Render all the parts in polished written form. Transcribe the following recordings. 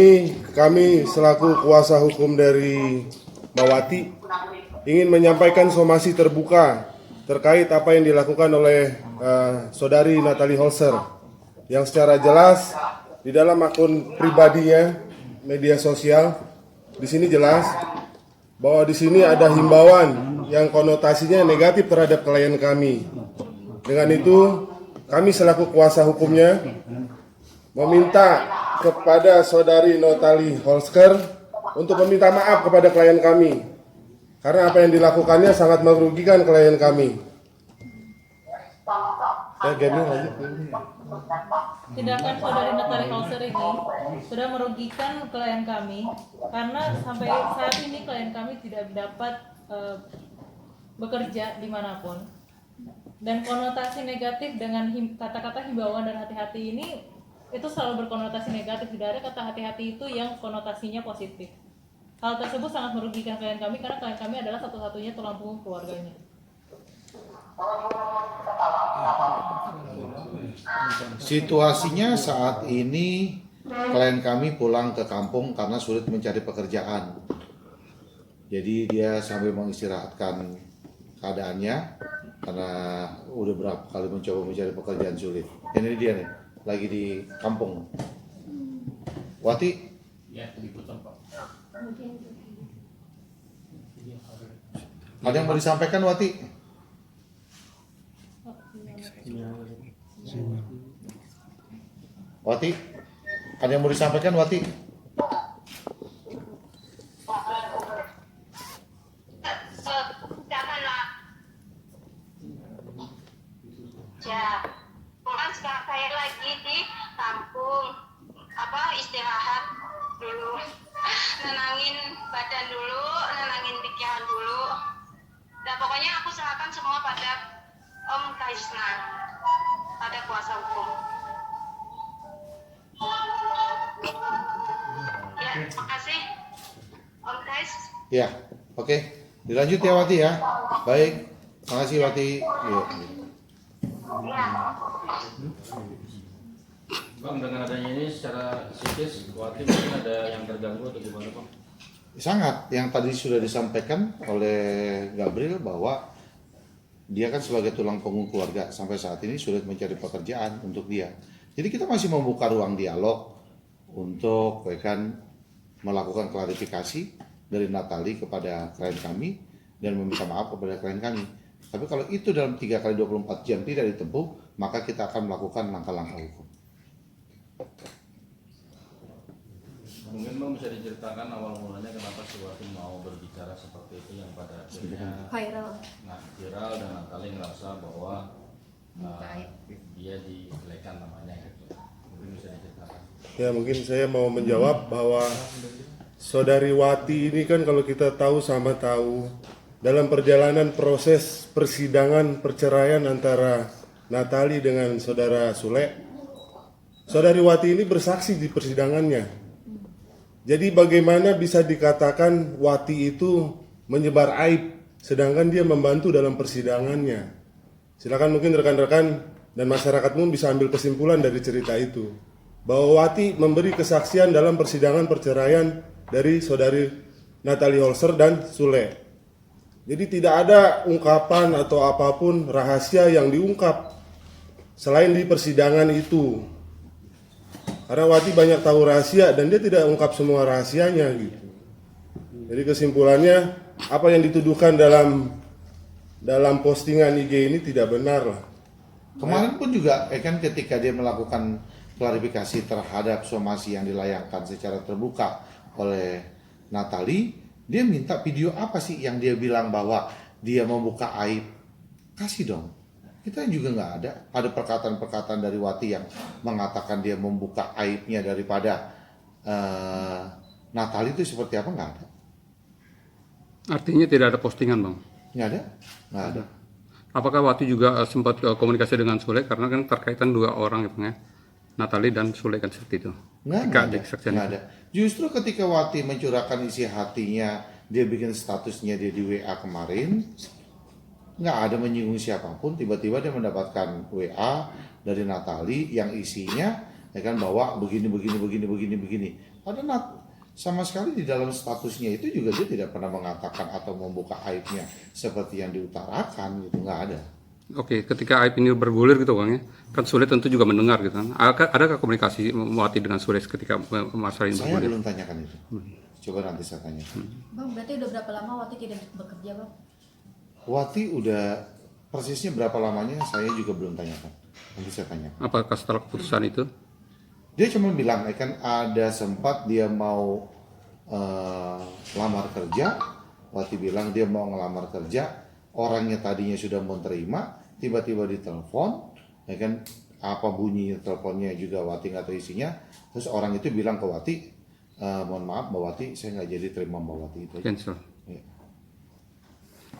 ini kami selaku kuasa hukum dari Mbak Wati ingin menyampaikan somasi terbuka terkait apa yang dilakukan oleh saudari Natalie Holzer yang secara jelas di dalam akun pribadinya media sosial di sini jelas bahwa di sini ada himbauan yang konotasinya negatif terhadap klien kami. Dengan itu kami selaku kuasa hukumnya meminta kepada saudari Natalie Holzer untuk meminta maaf kepada klien kami karena apa yang dilakukannya sangat merugikan klien kami. Tindakan saudari Natalie Holzer ini sudah merugikan klien kami karena sampai saat ini klien kami tidak dapat bekerja dimanapun, dan konotasi negatif dengan kata-kata himbauan dan hati-hati ini itu selalu berkonotasi negatif. Tidak ada kata hati-hati itu yang konotasinya positif. Hal tersebut sangat merugikan klien kami karena klien kami adalah satu-satunya tulang punggung keluarganya. Situasinya saat ini klien kami pulang ke kampung karena sulit mencari pekerjaan. Jadi dia sambil mengistirahatkan keadaannya karena udah berapa kali mencoba mencari pekerjaan sulit. Ini dia nih, lagi di kampung. Wati? Ya, diputar Pak. Ada yang mau disampaikan Wati? Wati? Ada yang mau disampaikan Wati? Ya, kan sekarang saya lagi di kampung, istirahat dulu, nenangin badan dulu, nenangin pikiran dulu. Dan pokoknya aku serahkan semua pada Om Kaisna, pada kuasa hukum. Ya, makasih Om Kais. Ya, oke. Dilanjut ya Wati ya. Baik, makasih Wati. Yuk. Bang, dengan adanya ini secara psikis, khawatir mungkin ada yang terganggu atau gimana Bang? Sangat, yang tadi sudah disampaikan oleh Gabriel bahwa dia kan sebagai tulang punggung keluarga sampai saat ini sulit mencari pekerjaan untuk dia. Jadi kita masih membuka ruang dialog untuk melakukan klarifikasi dari Natalie kepada klien kami dan meminta maaf kepada klien kami. Tapi kalau itu dalam 3 kali 24 jam tidak ditempuh, maka kita akan melakukan langkah-langkah hukum. Mungkin Bang bisa diceritakan awal mulanya kenapa si Wati mau berbicara seperti itu yang pada akhirnya viral dan Natalie ngerasa bahwa dia dijelekan namanya gitu. Mungkin bisa diceritakan. Ya, mungkin saya mau menjawab bahwa saudari Wati ini kan kalau kita tahu sama tahu dalam perjalanan proses persidangan perceraian antara Natalie dengan saudara Sule, saudari Wati ini bersaksi di persidangannya. Jadi bagaimana bisa dikatakan Wati itu menyebar aib sedangkan dia membantu dalam persidangannya? Silakan mungkin rekan-rekan dan masyarakat umum bisa ambil kesimpulan dari cerita itu, bahwa Wati memberi kesaksian dalam persidangan perceraian dari saudari Natalie Holzer dan Sule. Jadi tidak ada ungkapan atau apapun rahasia yang diungkap selain di persidangan itu. Karena Wati banyak tahu rahasia dan dia tidak ungkap semua rahasianya gitu. Jadi kesimpulannya apa yang dituduhkan dalam postingan IG ini tidak benar lah. Kemarin pun juga kan ketika dia melakukan klarifikasi terhadap somasi yang dilayangkan secara terbuka oleh Natalie, dia minta video apa sih yang dia bilang bahwa dia membuka aib. Kasih dong. Kita juga nggak ada perkataan-perkataan dari Wati yang mengatakan dia membuka aibnya daripada Natalie itu seperti apa, nggak ada. Artinya tidak ada postingan Bang? Nggak ada. Apakah Wati juga sempat komunikasi dengan Sule karena kan terkaitan 2 orang gitu ya, Natalie dan Sule kan seperti itu? Nggak ada. Justru ketika Wati mencurahkan isi hatinya, dia bikin statusnya dia di WA kemarin, nggak ada menyinggung siapapun. Tiba-tiba dia mendapatkan WA dari Natalie yang isinya ya kan, bahwa begini. Padahal sama sekali di dalam statusnya itu juga dia tidak pernah mengatakan atau membuka aibnya seperti yang diutarakan gitu, nggak ada. Oke, ketika aib ini bergulir gitu Bang ya, kan Sule tentu juga mendengar gitu kan. Adakah komunikasi Wati dengan Sule ketika masalah ini Saya bergulir? belum tanyakan itu. Coba nanti saya tanya. Bang, berarti udah berapa lama Wati tidak bekerja, Bang? Wati udah persisnya berapa lamanya saya juga belum tanyakan. Nanti saya tanya. Apakah setelah keputusan itu? Dia cuma bilang, kan ada sempat dia mau lamar kerja. Wati bilang dia mau ngelamar kerja. Orangnya tadinya sudah mau terima, tiba-tiba ditelepon, ya kan, apa bunyi teleponnya juga Wati nggak tahu isinya. Terus orang itu bilang ke Wati, mohon maaf Mbak Wati, saya nggak jadi terima Mbak Wati itu. Cancel. Ya.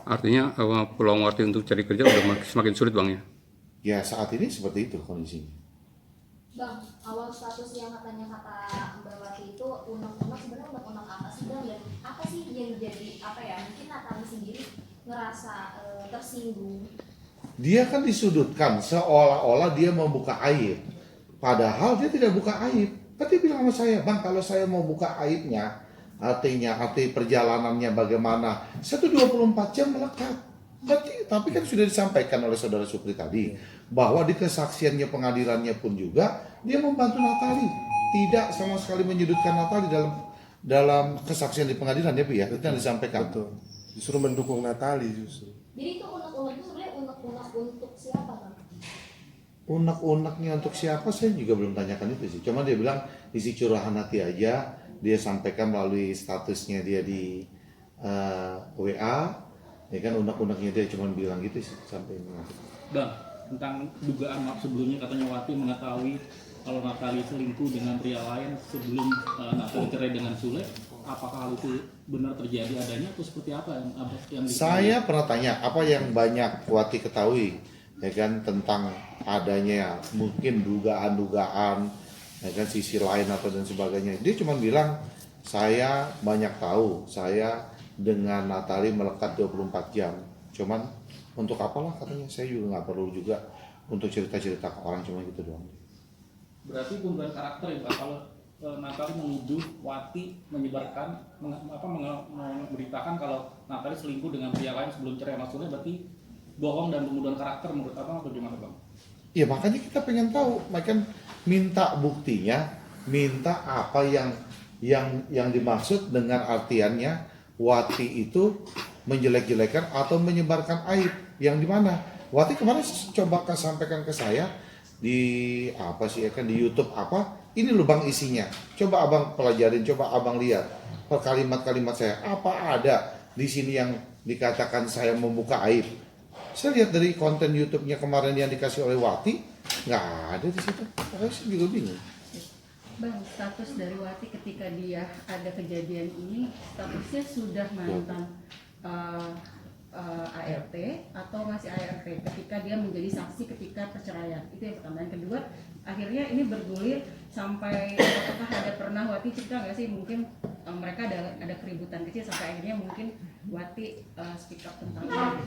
Artinya peluang Wati untuk cari kerja udah semakin sulit Bang ya? Ya saat ini seperti itu kondisinya. Bang, awal status yang kata Mbak Wati itu unek-unek, sebenarnya unek-unek apa sih Bang? Dan apa sih yang jadi mungkin Natali sendiri ngerasa tersinggung? Dia kan disudutkan seolah-olah dia mau buka aib, padahal dia tidak buka aib. Kan dia bilang sama saya, Bang, kalau saya mau buka aibnya, arti perjalanannya bagaimana, saya tuh 24 jam melekat. Berarti, tapi kan sudah disampaikan oleh saudara Supri tadi, bahwa di kesaksiannya pengadilannya pun juga dia membantu Natali, tidak sama sekali menyudutkan Natali dalam kesaksian di pengadilan ya, Bu ya, itu yang disampaikan. Betul. Justru mendukung Natali justru. Jadi itu unek-unek itu sebenarnya unek-unek untuk siapa, Bang? Unek-uneknya untuk siapa saya juga belum tanyakan itu sih. Cuma dia bilang isi curahan hati aja, dia sampaikan melalui statusnya dia di WA, ya kan, unek-uneknya dia cuma bilang gitu sih sampai ini. Bang, tentang dugaan sebelumnya katanya Wati mengetahui kalau Natali selingkuh dengan pria lain sebelum Natali cerai dengan Sule. Apakah hal itu benar terjadi adanya atau seperti apa yang Saya pernah tanya apa yang banyak Wati ketahui, ya kan, tentang adanya mungkin dugaan-dugaan, ya kan, sisi lain atau dan sebagainya. Dia cuma bilang saya banyak tahu, saya dengan Natali melekat 24 jam. Cuman untuk apalah katanya, saya juga nggak perlu juga untuk cerita-cerita ke orang, cuma gitu doang. Berarti pembunuhan karakter ya Pak, kalau Natali menuduh Wati menyebarkan, memberitakan kalau Natali selingkuh dengan pria lain sebelum cerai, maksudnya berarti bohong dan pembunuhan karakter menurut Abang atau gimana Bang? Ya makanya kita pengen tahu, makan minta buktinya, minta apa yang dimaksud dengan artiannya Wati itu menjelek-jelekan atau menyebarkan aib yang di mana? Wati kemarin coba sampaikan ke saya di apa sih ya kan, di YouTube apa? Ini lubang isinya. Coba Abang pelajarin, coba Abang lihat kalimat-kalimat saya. Apa ada di sini yang dikatakan saya membuka aib? Saya lihat dari konten YouTube-nya kemarin yang dikasih oleh Wati, nggak ada di situ. Saya juga bingung. Bang, status dari Wati ketika dia ada kejadian ini, statusnya sudah mantan ART atau masih ART ketika dia menjadi saksi ketika perceraian? Itu yang pertama. Yang kedua, akhirnya ini bergulir sampai apakah ada pernah Wati cerita nggak sih, mungkin mereka ada keributan kecil sampai akhirnya mungkin Wati speak up tentang ini?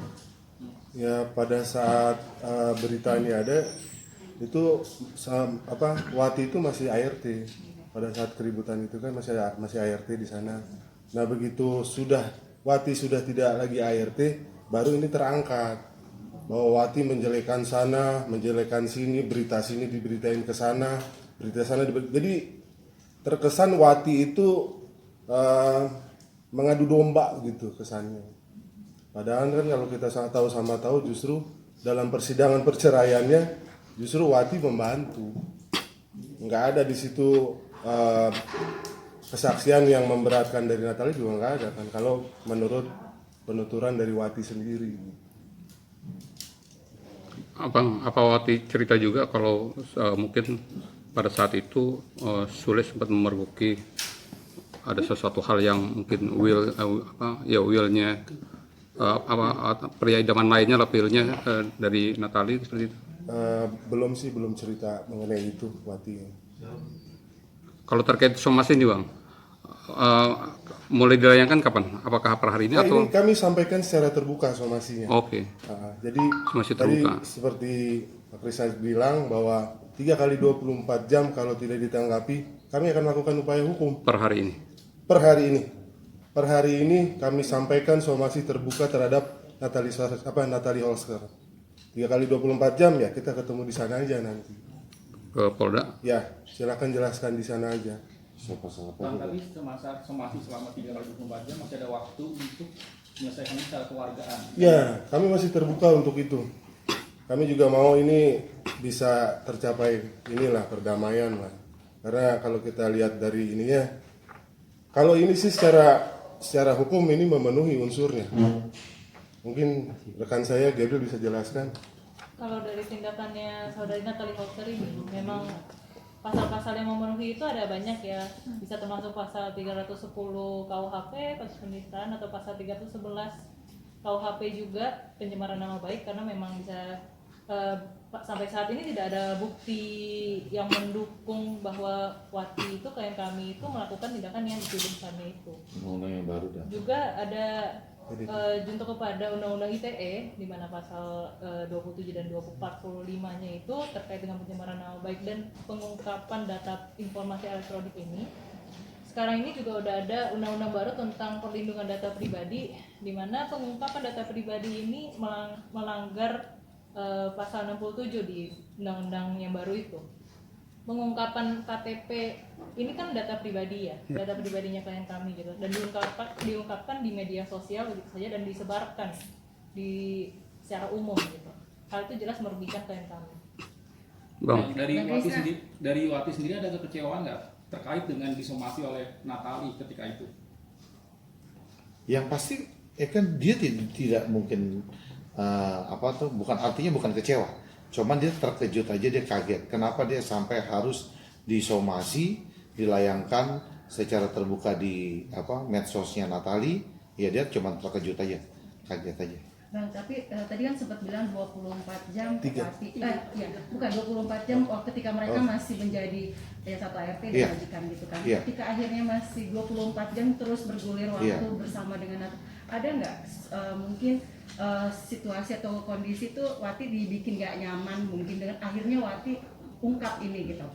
Ya pada saat berita ini ada, itu Wati itu masih ART. Pada saat keributan itu kan masih ART di sana. Nah begitu Wati sudah tidak lagi ART, baru ini terangkat bahwa Wati menjelekan sana, menjelekan sini, berita sini diberitain ke sana, berita sana jadi terkesan Wati itu mengadu domba gitu kesannya. Padahal kan kalau kita tahu justru dalam persidangan perceraiannya justru Wati membantu. Nggak ada di situ kesaksian yang memberatkan dari Natali, juga nggak ada kan kalau menurut penuturan dari Wati sendiri. Apa Wati cerita juga kalau mungkin pada saat itu Sule sempat memergoki ada sesuatu hal yang mungkin willnya pria idaman lainnya lah, willnya dari Natali seperti itu? Belum cerita mengenai itu Wati. Kalau terkait somasi ini Bang, mulai dilayangkan kapan? Apakah per hari ini atau? Ini kami sampaikan secara terbuka somasinya. Oke. Jadi Somasi tadi terbuka. seperti Pak Krisna bilang bahwa 3 kali 24 jam kalau tidak ditanggapi, kami akan melakukan upaya hukum. Per hari ini. Per hari ini kami sampaikan somasi terbuka terhadap Natalie Holsker. 3 kali 24 jam ya, kita ketemu di sana aja nanti. Ke Polda. Ya, silakan jelaskan di sana aja. Bang, tadi semasa somasi selama 3 kali 24 jam masih ada waktu untuk menyelesaikan secara keluargaan. Ya, kami masih terbuka untuk itu. Kami juga mau ini bisa tercapai inilah perdamaian lah. Karena kalau kita lihat dari ininya, kalau ini sih secara hukum ini memenuhi unsurnya. Mungkin rekan saya Gabriel bisa jelaskan. Kalau dari tindakannya saudari Natalie Holsker ini memang pasal-pasal yang memenuhi itu ada banyak ya, bisa termasuk pasal 310 KUHP kasus penistaan atau pasal 311 KUHP juga pencemaran nama baik, karena memang bisa sampai saat ini tidak ada bukti yang mendukung bahwa Wati itu klien kami itu melakukan tindakan yang dituduhkannya itu. Undang-undang yang baru dah. Juga ada junto kepada Undang-Undang ITE di mana pasal 27 dan 245-nya itu terkait dengan pencemaran nama baik dan pengungkapan data informasi elektronik ini. Sekarang ini juga udah ada undang-undang baru tentang perlindungan data pribadi di mana pengungkapan data pribadi ini melanggar pasal 67 di undang-undang yang baru itu. Pengungkapan KTP ini kan data pribadi ya, data pribadinya klien kami gitu, dan diungkapkan di media sosial begitu saja dan disebarkan secara umum gitu. Hal itu jelas merugikan klien kami. Bang, Dari Wati sendiri ada kekecewaan nggak terkait dengan disomasi oleh Natalie ketika itu? Yang pasti kan dia tidak mungkin bukan kecewa, cuman dia terkejut aja, dia kaget kenapa dia sampai harus disomasi, dilayangkan secara terbuka di medsosnya Natalie. Ya dia cuma terkejut aja, kaget aja. Bang, tapi tadi kan sempat bilang 24 jam Wati, bukan 24 jam ketika mereka masih menjadi satu ART dimajikan gitu kan. Ketika akhirnya masih 24 jam terus bergulir waktu bersama dengan ada nggak mungkin situasi atau kondisi itu Wati dibikin nggak nyaman mungkin dengan akhirnya Wati ungkap ini gitu?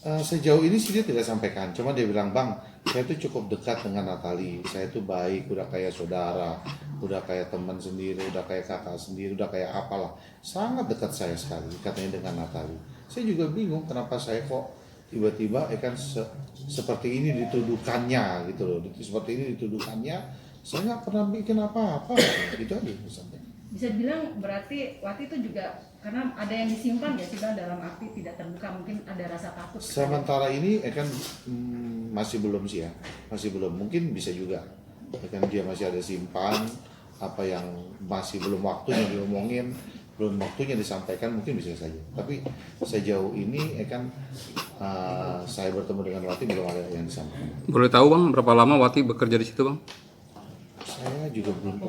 Sejauh ini sih dia tidak sampaikan, cuma dia bilang, Bang, saya tuh cukup dekat dengan Natalie, saya tuh baik, udah kayak saudara, udah kayak teman sendiri, udah kayak kakak sendiri, udah kayak apalah, sangat dekat saya sekali katanya dengan Natalie. Saya juga bingung kenapa saya kok tiba-tiba seperti ini dituduhkannya gitu loh, seperti ini dituduhkannya, saya nggak pernah bikin apa-apa, gitu aja misalnya. Bisa dibilang berarti Wati itu juga karena ada yang disimpan ya sih Bang, dalam arti tidak terbuka, mungkin ada rasa takut. Sementara ini masih belum sih ya, masih belum, mungkin bisa juga kan dia masih ada simpan apa yang masih belum waktunya diomongin, belum waktunya disampaikan, mungkin bisa saja. Tapi sejauh ini saya bertemu dengan Wati belum ada yang disampaikan. boleh tahu Bang berapa lama Wati bekerja di situ Bang? Saya juga belum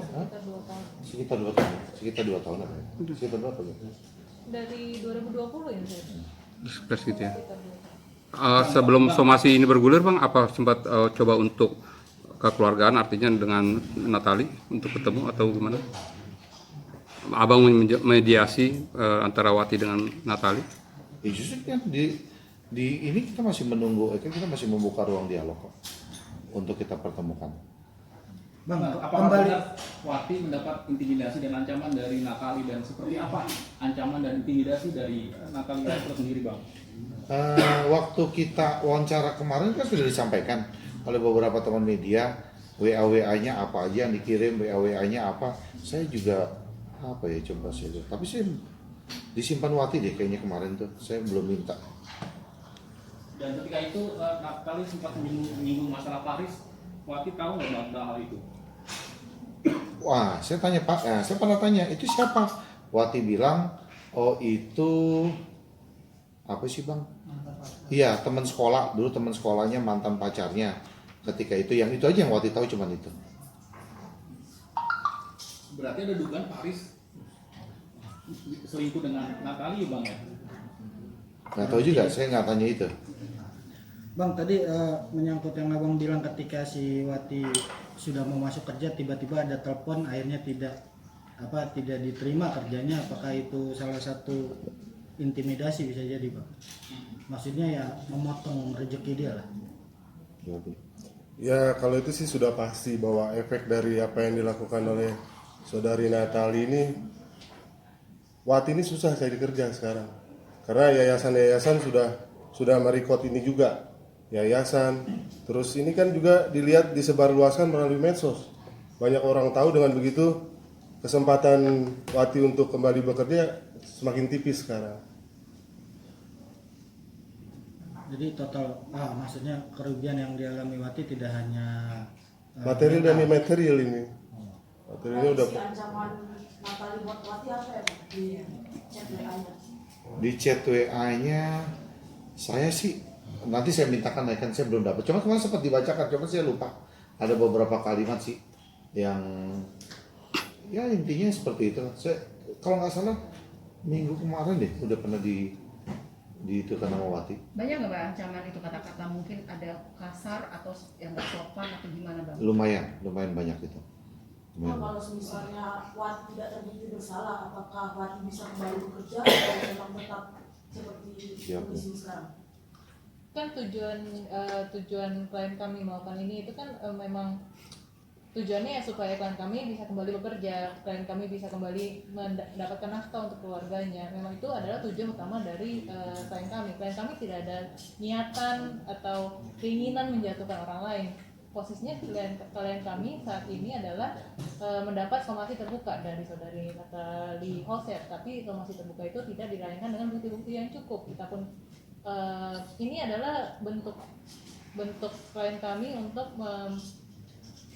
sekitar 2 tahun. Sekitar 2 tahun apa ya? Sekitar berapa ya? Dari 2020 ya saya. Sekitar gitu ya. Sebelum somasi ini bergulir Bang, apa sempat coba untuk kekeluargaan, artinya dengan Natalie untuk ketemu atau gimana? Abang mediasi antara Wati dengan Natalie? Ya justru kan di ini kita masih menunggu, kita masih membuka ruang dialog kok untuk kita pertemukan. Bang, apakah benar Wati mendapat intimidasi dan ancaman dari Natalie, dan seperti apa ancaman dan intimidasi dari Natalie itu sendiri Bang? Waktu kita wawancara kemarin kan sudah disampaikan oleh beberapa teman media, WA-WA-nya apa aja yang dikirim, WA-WA-nya apa. Saya juga coba saya lihat. Tapi saya disimpan Wati deh kayaknya kemarin tuh, saya belum minta. Dan ketika itu Natalie sempat menyinggung masalah Paris, Wati tahu nggak tentang hal itu? Wah, saya tanya Pak, saya pernah tanya, itu siapa? Wati bilang, oh itu apa sih Bang? Iya, teman sekolah, dulu teman sekolahnya mantan pacarnya. Ketika itu aja yang Wati tahu, cuman itu. Berarti ada dugaan Paris selingkuh dengan Natalie Bang ya? Nggak tahu juga, saya nggak tanya itu. Bang, tadi menyangkut yang Abang bilang ketika si Wati sudah mau masuk kerja, tiba-tiba ada telepon, akhirnya tidak diterima kerjanya. Apakah itu salah satu intimidasi bisa jadi Bang. Maksudnya ya memotong rezeki dia lah. Ya kalau itu sih sudah pasti bahwa efek dari apa yang dilakukan oleh saudari Natali ini, Wati ini susah cari kerja sekarang. Karena yayasan-yayasan sudah merekod ini juga. Yayasan, terus ini kan juga dilihat disebarluaskan melalui medsos. Banyak orang tahu, dengan begitu kesempatan Wati untuk kembali bekerja semakin tipis sekarang. Jadi total maksudnya kerugian yang dialami Wati tidak hanya Material dan imaterial ini. Materialnya udah ancaman Natali buat Wati apa ya Pak? Di chat WA-nya. Di chat WA-nya saya sih nanti saya mintakan, kan saya belum dapat. Cuma kemarin sempat dibacakan, cuma saya lupa. Ada beberapa kalimat sih yang ya intinya seperti itu. Saya kalau nggak salah minggu kemarin deh udah pernah di itu kan nama Wati. Banyak nggak Bang ancaman itu, kata-kata mungkin ada kasar atau yang nggak sopan atau gimana Bang? Lumayan banyak itu. Nah, kalau misalnya Wati tidak terbukti bersalah, apakah Wati bisa kembali bekerja atau memang tetap seperti kondisi sekarang? Kan tujuan klien kami melakukan ini itu kan memang tujuannya ya supaya klien kami bisa kembali bekerja, klien kami bisa kembali mendapatkan nafkah untuk keluarganya. Memang itu adalah tujuan utama dari klien kami. Klien kami tidak ada niatan atau keinginan menjatuhkan orang lain. Posisinya klien kami saat ini adalah mendapat somasi terbuka dari saudari Natali Hosep, tapi somasi terbuka itu tidak dirayakan dengan bukti-bukti yang cukup. Kita pun ini adalah bentuk klien kami untuk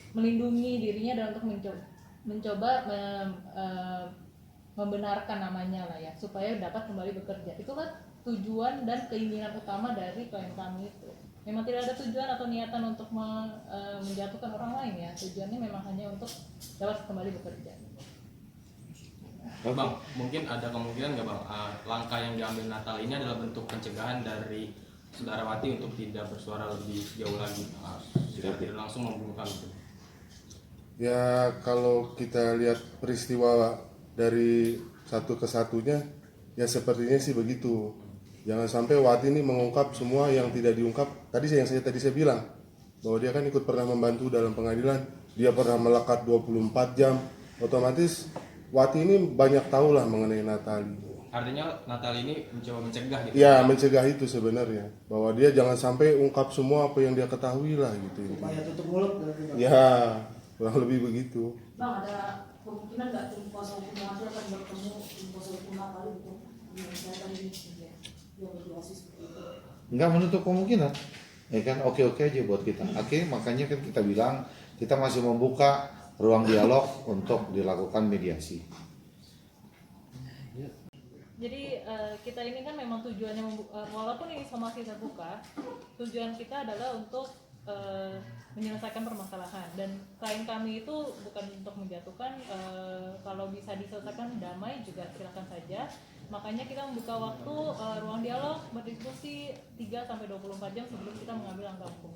melindungi dirinya dan untuk mencoba membenarkan namanya lah ya, supaya dapat kembali bekerja. Itulah tujuan dan keinginan utama dari klien kami itu. Memang tidak ada tujuan atau niatan untuk menjatuhkan orang lain ya. Tujuannya memang hanya untuk dapat kembali bekerja. Bang, mungkin ada kemungkinan nggak Bang, langkah yang diambil Natal ini adalah bentuk pencegahan dari Saudara Wati untuk tidak bersuara lebih jauh lagi, tidak langsung membunuh itu. ya kalau kita lihat peristiwa dari satu ke satunya, ya sepertinya sih begitu. Jangan sampai Wati ini mengungkap semua yang tidak diungkap. Tadi saya bilang bahwa dia kan ikut pernah membantu dalam pengadilan, dia pernah melekat 24 jam, otomatis Wati ini banyak tahu lah mengenai Natali. Artinya Natal ini mencoba mencegah gitu? Ya, mencegah itu sebenarnya. Bahwa dia jangan sampai ungkap semua apa yang dia ketahui lah gitu. Supaya tutup mulut berarti Bang. Ya, kurang lebih begitu. Bang, ada kemungkinan nggak tim kuasa hukum Wati akan bertemu tim kuasa hukum Natali gitu? Saya tadi dia berdiasi seperti itu. Nggak menutup kemungkinan. Ya kan, oke-oke aja buat kita. Oke, makanya kan kita bilang kita masih membuka ruang dialog untuk dilakukan mediasi. Jadi kita ini kan memang tujuannya walaupun ini somasi terbuka, tujuan kita adalah untuk menyelesaikan permasalahan, dan klien kami itu bukan untuk menjatuhkan. Kalau bisa diselesaikan damai juga silakan saja. Makanya kita membuka waktu ruang dialog berdiskusi 3-24 jam sebelum kita mengambil langkah hukum.